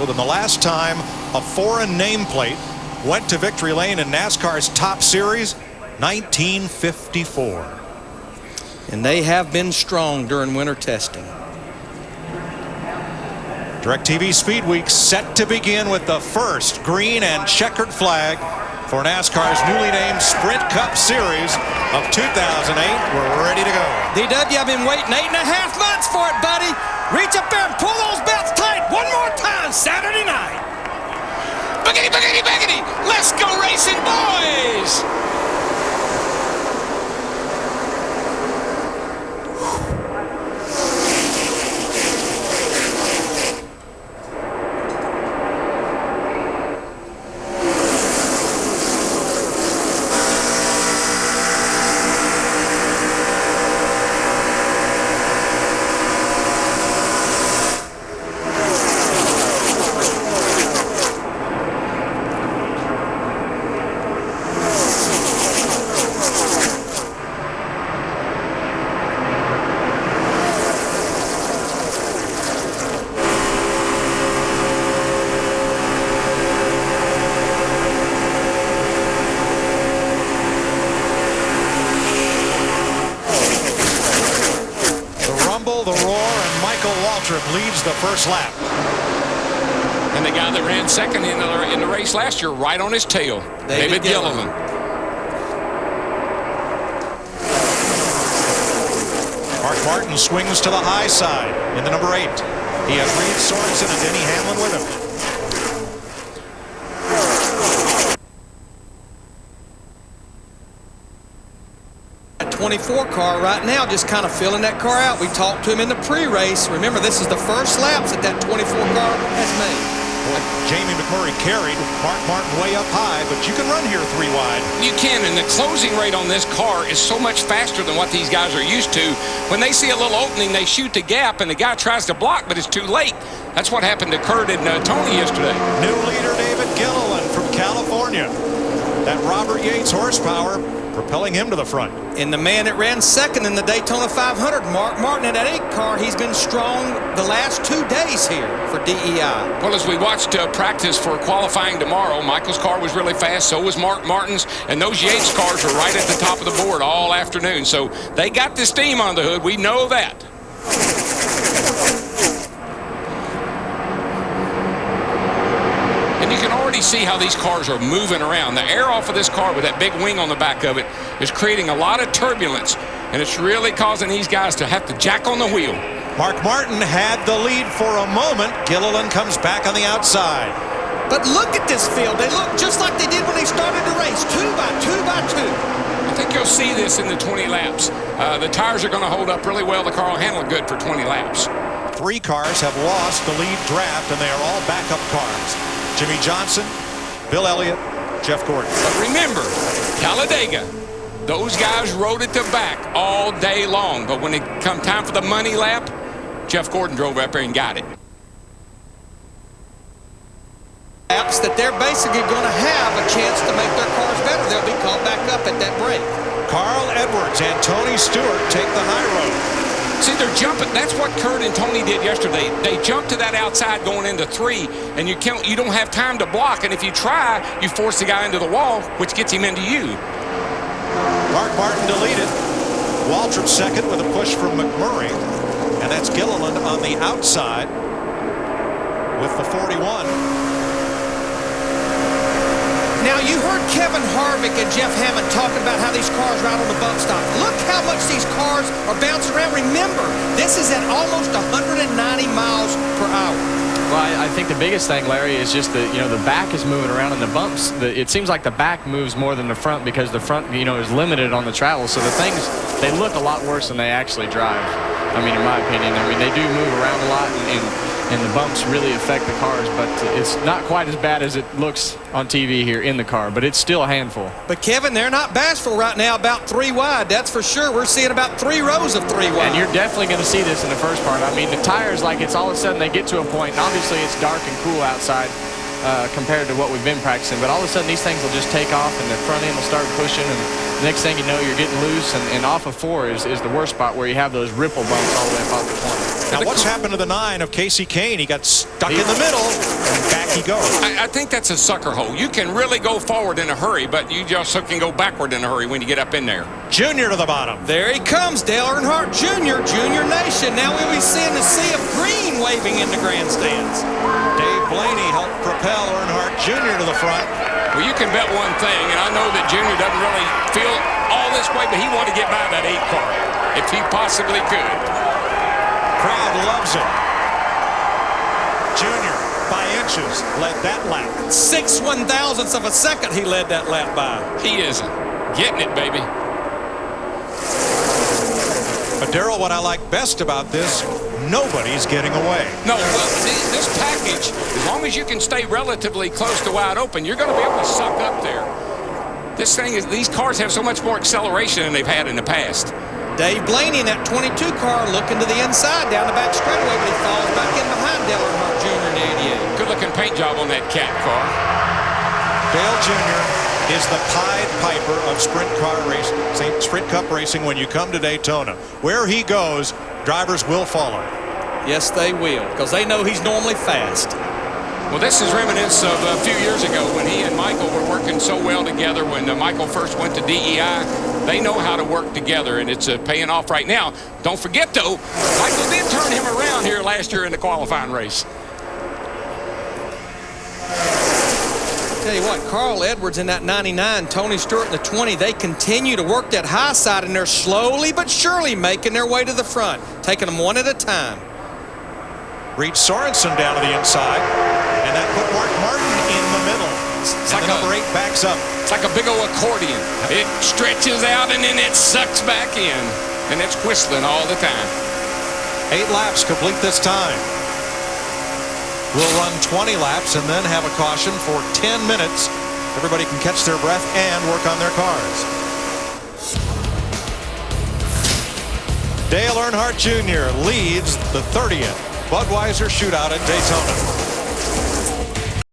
than the last time a foreign nameplate went to victory lane in NASCAR's top series, 1954. And they have been strong during winter testing. DirecTV Speed Week set to begin with the first green and checkered flag for NASCAR's newly named Sprint Cup Series of 2008. We're ready to go. DW, I've been waiting 8.5 months for it, buddy. Reach up there and pull those belts tight one more time Saturday night. Boogity, boogity, boogity. Let's go racing, boys. Leads the first lap. And the guy that ran second in the race last year, right on his tail, David Gilliland. Mark Martin swings to the high side in the number 8. He has Reed Sorensen and Denny Hamlin with him. 24 car right now, just kind of filling that car out. We talked to him in the pre-race. Remember, this is the first laps that 24 car has made. Well, Jamie McMurray carried Mark Martin way up high, but you can run here 3 wide. You can, and the closing rate on this car is so much faster than what these guys are used to. When they see a little opening, they shoot the gap, and the guy tries to block, but it's too late. That's what happened to Kurt and Tony yesterday. New leader David Gilliland from California. That Robert Yates horsepower propelling him to the front. And the man that ran second in the Daytona 500, Mark Martin, in that 8 car, he's been strong the last 2 days here for DEI. Well, as we watched practice for qualifying tomorrow, Michael's car was really fast, so was Mark Martin's, and those Yates cars were right at the top of the board all afternoon. So they got the steam on the hood. We know that. And you can already see how these cars are moving around. The air off of this car with that big wing on the back of it is creating a lot of turbulence, and it's really causing these guys to have to jack on the wheel. Mark Martin had the lead for a moment. Gilliland comes back on the outside. But look at this field. They look just like they did when they started the race, 2 by 2 by 2. I think you'll see this in the 20 laps. The tires are going to hold up really well. The car will handle it good for 20 laps. 3 cars have lost the lead draft, and they are all backup cars. Jimmy Johnson, Bill Elliott, Jeff Gordon. But remember, Talladega, those guys rode it to back all day long. But when it come time for the money lap, Jeff Gordon drove up there and got it. Laps that they're basically going to have a chance to make their cars better. They'll be called back up at that break. Carl Edwards and Tony Stewart take the high road. See, they're jumping. That's what Kurt and Tony did yesterday. They jumped to that outside going into 3, and you don't have time to block. And if you try, you force the guy into the wall, which gets him into you. Mark Martin deleted. Waltrip second with a push from McMurray. And that's Gilliland on the outside with the 41. Now, you heard Kevin Harvick and Jeff Hammond talking about how these cars ride on the bump stop. Look how much these cars are bouncing around. Remember, this is at almost 190 miles per hour. Well, I think the biggest thing, Larry, is just the back is moving around in the bumps. It seems like the back moves more than the front because the front, is limited on the travel. So the things, they look a lot worse than they actually drive. I mean, in my opinion, they do move around a lot, and the bumps really affect the cars, but it's not quite as bad as it looks on TV here in the car, but it's still a handful. But Kevin, they're not bashful right now about 3 wide. That's for sure. We're seeing about 3 rows of 3 wide. And you're definitely going to see this in the first part. I mean, the tires, like, it's all of a sudden they get to a point, and obviously it's dark and cool outside compared to what we've been practicing, but all of a sudden these things will just take off and the front end will start pushing, and Next thing you know, you're getting loose, and off of 4 is the worst spot where you have those ripple bumps all the way up off the corner. Now, what's happened to the 9 of Casey Kane? He got stuck in the middle, and back he goes. I think that's a sucker hole. You can really go forward in a hurry, but you just can go backward in a hurry when you get up in there. Junior to the bottom. There he comes, Dale Earnhardt Jr., Junior Nation. Now we'll be seeing the sea of green waving in the grandstands. Dave Blaney helped propel Earnhardt Jr. to the front. Well, you can bet one thing, and I know that Junior doesn't really feel all this way, but he wanted to get by that 8 car if he possibly could. Crowd loves it. Junior, by inches, led that lap. 6/1000ths of a second he led that lap by. He isn't. Getting it, baby. But, Darrell, what I like best about this, nobody's getting away. No, well, this package, as long as you can stay relatively close to wide open, you're going to be able to suck up there. This thing is, these cars have so much more acceleration than they've had in the past. Dave Blaney in that 22 car looking to the inside down the back straightaway, but he falls back in behind Dale Earnhardt Jr. in the 88. Good looking paint job on that cat car. Dale Jr. is the Pied Piper of sprint cup racing when you come to Daytona. Where he goes, drivers will follow. Yes, they will, because they know he's normally fast. Well, this is reminiscent of a few years ago when he and Michael were working so well together. When Michael first went to DEI, they know how to work together, and it's paying off right now. Don't forget, though, Michael did turn him around here last year in the qualifying race. Tell you what, Carl Edwards in that 99, Tony Stewart in the 20, they continue to work that high side, and they're slowly but surely making their way to the front, taking them one at a time. Reed Sorensen down to the inside, and that put Mark Martin in the middle. It's and like the number 8 backs up. It's like a big old accordion. It stretches out and then it sucks back in, and it's whistling all the time. 8 laps complete this time. We'll run 20 laps and then have a caution for 10 minutes. Everybody can catch their breath and work on their cars. Dale Earnhardt Jr. leads the 30th Budweiser Shootout at Daytona.